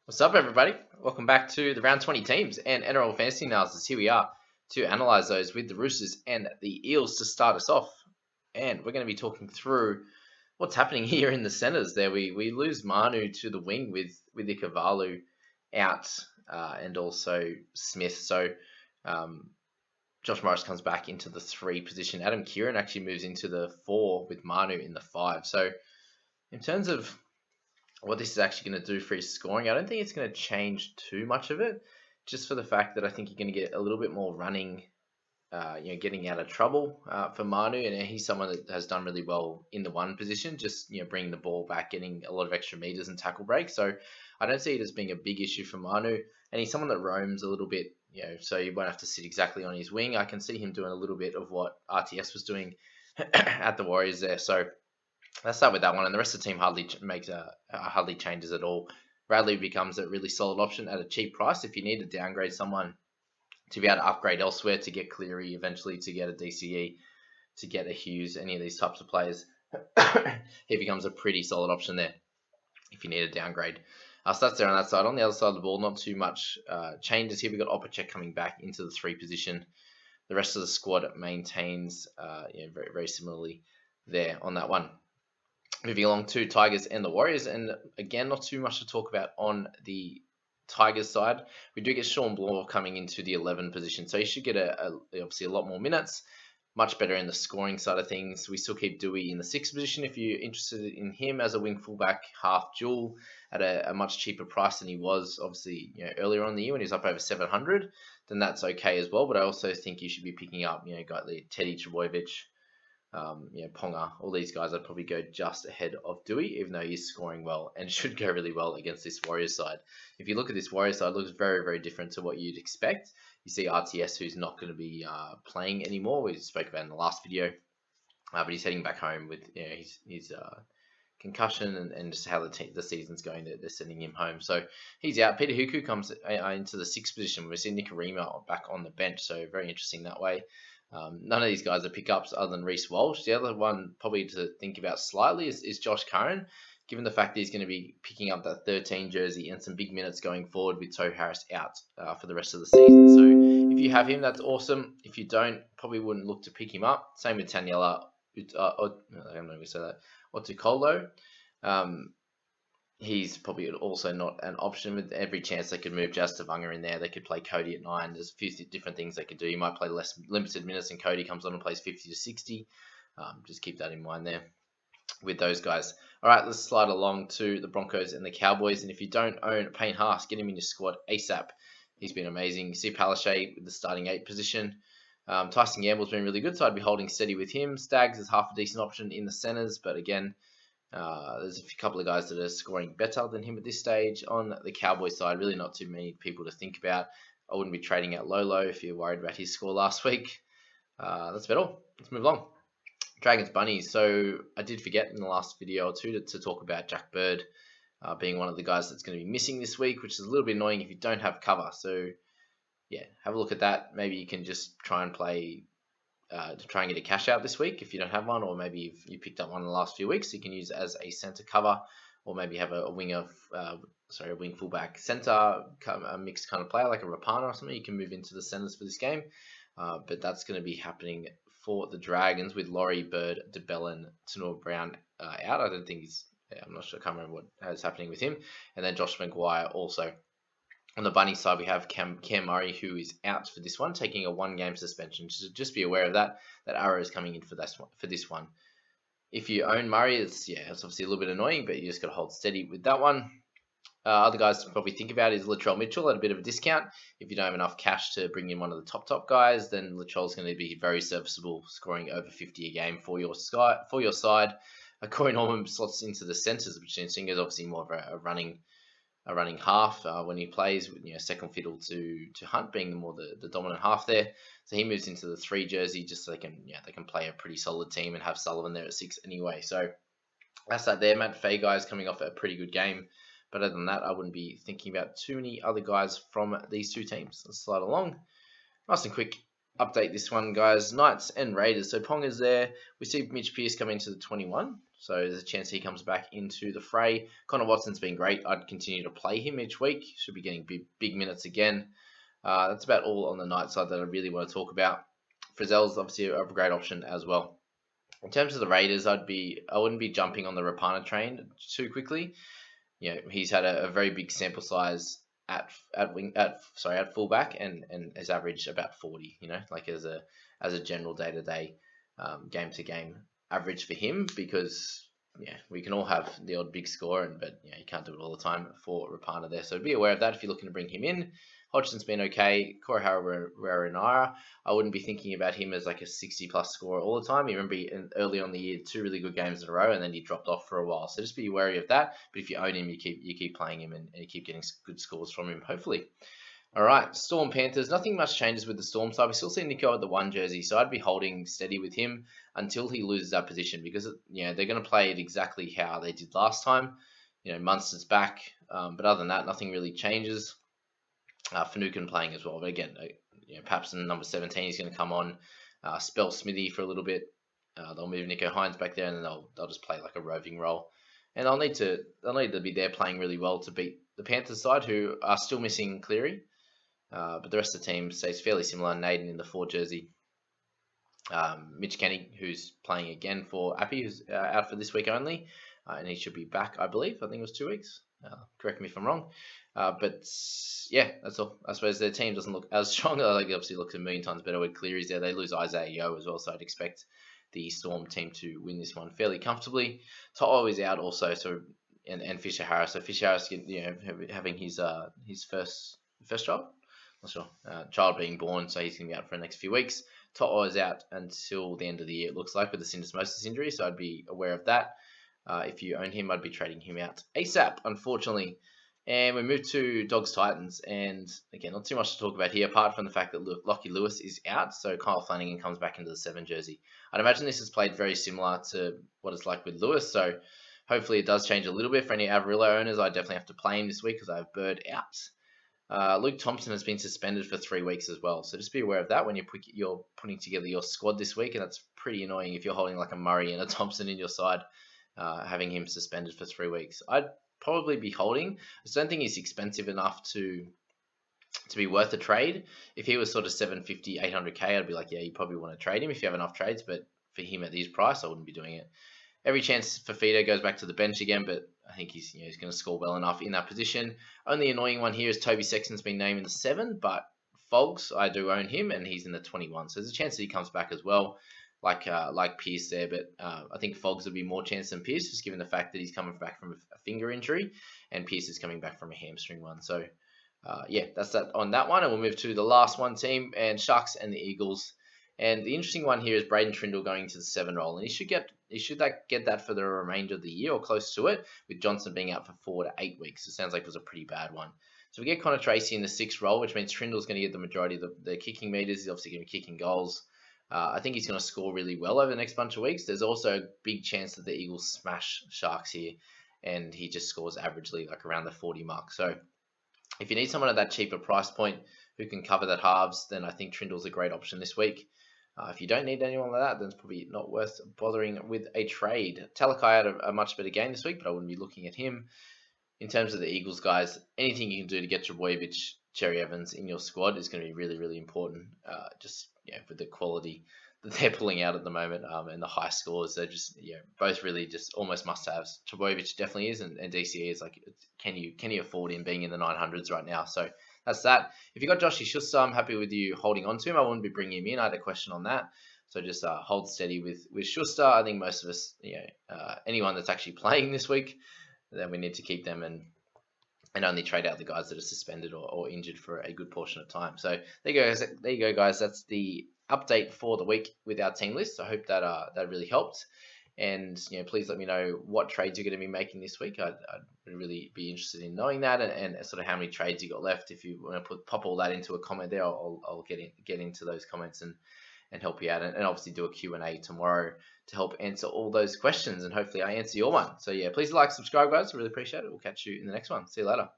What's up, everybody? Welcome back to the round 20 teams and NRL fantasy analysis. Here we are to analyze those with the Roosters and the Eels to start us off. And we're going to be talking through what's happening here in the centres. There, we lose Manu to the wing with Ikavalu out and also Smith. So Josh Morris comes back into the 3 position. Adam Kieran actually moves into the 4 with Manu in the 5. So in terms of what this is actually going to do for his scoring, I don't think it's going to change too much of it, just for the fact that I think you're going to get a little bit more running, getting out of trouble for Manu, and he's someone that has done really well in the 1 position, just bringing the ball back, getting a lot of extra meters and tackle breaks. So I don't see it as being a big issue for Manu, and he's someone that roams a little bit, so you won't have to sit exactly on his wing. I can see him doing a little bit of what RTS was doing at the Warriors there. So let's start with that one, and the rest of the team hardly changes at all. Bradley becomes a really solid option at a cheap price if you need to downgrade someone to be able to upgrade elsewhere, to get Cleary eventually, to get a DCE, to get a Hughes, any of these types of players. He becomes a pretty solid option there if you need a downgrade. So that's there on that side. On the other side of the ball, not too much changes here. We've got Opacek coming back into the 3 position. The rest of the squad maintains very, very similarly there on that one. Moving along to Tigers and the Warriors, and again, not too much to talk about on the Tigers side. We do get Sean Bloor coming into the 11 position, so he should get obviously a lot more minutes, much better in the scoring side of things. We still keep Dewey in the 6th position if you're interested in him as a wing fullback half dual at a much cheaper price than he was obviously earlier on in the year when he was up over 700. Then that's okay as well. But I also think you should be picking up guys like Teddy Trbojevic, Ponga, all these guys I'd probably go just ahead of Dewey, even though he's scoring well and should go really well against this Warriors side. If you look at this Warriors side, it looks very, very different to what you'd expect. You see RTS, who's not going to be playing anymore. We spoke about in the last video, but he's heading back home with his concussion and just how the season's going. They're sending him home, so he's out. Peter Huku comes into the 6th position. We see Nikorima back on the bench, so very interesting that way. None of these guys are pickups other than Reece Walsh. The other one probably to think about slightly is Josh Curran, given the fact that he's going to be picking up that 13 jersey and some big minutes going forward with Toe Harris out for the rest of the season. So if you have him, that's awesome. If you don't, probably wouldn't look to pick him up. Same with Taniela, I don't know if we say that, or Tukolo. He's probably also not an option. With every chance they could move Jazz Tavanga in there. They could play Cody at 9. There's a few different things they could do. You might play less limited minutes and Cody comes on and plays 50 to 60. Just keep that in mind there with those guys. All right, let's slide along to the Broncos and the Cowboys. And if you don't own Payne Haas, get him in your squad ASAP. He's been amazing. You see Palaszczuk with the starting 8 position. Tyson Gamble's been really good, so I'd be holding steady with him. Staggs is half a decent option in the centres, but again, there's a couple of guys that are scoring better than him at this stage. On the Cowboys side, really not too many people to think about. I wouldn't be trading out Lolo if you're worried about his score last week. That's about all. Let's move along. Dragons Bunnies. So I did forget in the last video or two to talk about Jack Bird being one of the guys that's going to be missing this week, which is a little bit annoying if you don't have cover. So yeah, have a look at that. Maybe you can just try and play to try and get a cash out this week if you don't have one, or maybe if you picked up one in the last few weeks, you can use as a center cover, or maybe have a wing fullback center, a mixed kind of player like a Rapana or something. You can move into the centers for this game, but that's going to be happening for the Dragons with Laurie, Bird, DeBellin, Tanor Brown out. I don't think I'm not sure. I can't remember what is happening with him, and then Josh Maguire also. On the Bunny side, we have Cam Murray, who is out for this one, taking a 1-game suspension. So just be aware of that. That arrow is coming in for this one. If you own Murray, it's obviously a little bit annoying, but you just got to hold steady with that one. Other guys to probably think about is Latrell Mitchell at a bit of a discount. If you don't have enough cash to bring in one of the top guys, then Latrell's going to be very serviceable, scoring over 50 a game for your side. Corey Norman slots into the centres, which is obviously more of a running half when he plays, second fiddle to Hunt being the dominant half there. So he moves into the 3 jersey just so they can play a pretty solid team and have Sullivan there at 6 anyway. So that's that there. Matt Fagai is coming off a pretty good game, but other than that, I wouldn't be thinking about too many other guys from these 2 teams. Let's slide along. Nice and quick update this one, guys. Knights and Raiders. So Ponga's there. We see Mitch Pearce coming into the 21. so there's a chance he comes back into the fray. Connor Watson's been great. I'd continue to play him each week. Should be getting big minutes again. That's about all on the night side that I really want to talk about. Frizzell's obviously a great option as well. In terms of the Raiders, I wouldn't be jumping on the Rapana train too quickly. He's had a very big sample size at fullback and has averaged about 40. Like as a general day-to-day, game to game average for him, because we can all have the odd big score, but you can't do it all the time for Rapana there. So be aware of that if you're looking to bring him in. Hodgson's been okay. Korahara, I wouldn't be thinking about him as like a 60-plus scorer all the time. You remember early on in the year, 2 really good games in a row, and then he dropped off for a while. So just be wary of that. But if you own him, you keep playing him, and you keep getting good scores from him, hopefully. All right, Storm Panthers. Nothing much changes with the Storm side. We still see Nico at the 1 jersey, so I'd be holding steady with him until he loses that position, because they're going to play it exactly how they did last time. Munster's back, but other than that, nothing really changes. Finucane playing as well, but again, perhaps in number 17 is going to come on, spell Smithy for a little bit. They'll move Nico Hines back there, and then they'll just play like a roving role. And they'll need to be there playing really well to beat the Panthers side, who are still missing Cleary. But the rest of the team stays fairly similar. Naden in the 4 jersey. Mitch Kenny, who's playing again for Appy, who's out for this week only. And he should be back, I believe. I think it was 2 weeks. Correct me if I'm wrong. But yeah, that's all. I suppose their team doesn't look as strong. Like, it obviously looks a million times better with Cleary's there. They lose Isaiah Yeo as well, so I'd expect the Storm team to win this one fairly comfortably. To'o is out also, so and Fisher Harris. So Fisher Harris, having his first child, not sure, child being born, so he's gonna be out for the next few weeks. To'o is out until the end of the year, it looks like, with the syndesmosis injury, so I'd be aware of that. If you own him, I'd be trading him out ASAP, unfortunately. And we move to Dogs Titans, and again, not too much to talk about here, apart from the fact that Lockie Lewis is out, so Kyle Flanagan comes back into the 7 jersey. I'd imagine this is played very similar to what it's like with Lewis, so hopefully it does change a little bit. For any Avarillo owners, I definitely have to play him this week because I have Bird out. Luke Thompson has been suspended for 3 weeks as well, so just be aware of that when you're putting together your squad this week, and that's pretty annoying if you're holding like a Murray and a Thompson in your side, having him suspended for 3 weeks. I'd probably be holding. I just don't think he's expensive enough to be worth a trade. If he was sort of 750, 800k, I'd be like, yeah, you probably want to trade him if you have enough trades, but for him at his price, I wouldn't be doing it. Every chance Fafita goes back to the bench again, but I think he's going to score well enough in that position. Only annoying one here is Toby Sexton's been named in the 7, but Fogs, I do own him, and he's in the 21. So there's a chance that he comes back as well, like Pierce there, but I think Fogs would be more chance than Pierce, just given the fact that he's coming back from a finger injury, and Pierce is coming back from a hamstring one. So yeah, that's that on that one, and we'll move to the last one team, and Sharks and the Eagles. And the interesting one here is Braden Trindle going to the 7 role, and he should get that for the remainder of the year or close to it, with Johnson being out for 4 to 8 weeks. It sounds like it was a pretty bad one. So we get Connor Tracy in the 6th role, which means Trindle's going to get the majority of the kicking meters. He's obviously going to be kicking goals. I think he's going to score really well over the next bunch of weeks. There's also a big chance that the Eagles smash Sharks here, and he just scores averagely, like around the 40 mark. So if you need someone at that cheaper price point who can cover that halves, then I think Trindle's a great option this week. If you don't need anyone like that, then it's probably not worth bothering with a trade. Talakai had a much better game this week, but I wouldn't be looking at him. In terms of the Eagles, guys, anything you can do to get Trbojevic, Cherry Evans in your squad is going to be really, really important. Just with the quality that they're pulling out at the moment, and the high scores, they're just both really just almost must-haves. Trbojevic definitely is, and DCE is like, can you afford him being in the 900s right now? So that's that. If you got Joshy Schuster, I'm happy with you holding on to him. I wouldn't be bringing him in. I had a question on that. So just hold steady with Schuster. I think most of us, anyone that's actually playing this week, then we need to keep them and only trade out the guys that are suspended or injured for a good portion of time. So there you go, guys. That's the update for the week with our team list. I hope that really helped. And please let me know what trades you're going to be making this week. I'd really be interested in knowing that, and sort of how many trades you got left. If you want to pop all that into a comment there, I'll get into those comments and help you out, and obviously do a Q&A tomorrow to help answer all those questions, and hopefully I answer your one. So yeah, please like, subscribe, guys. I really appreciate it. We'll catch you in the next one. See you later.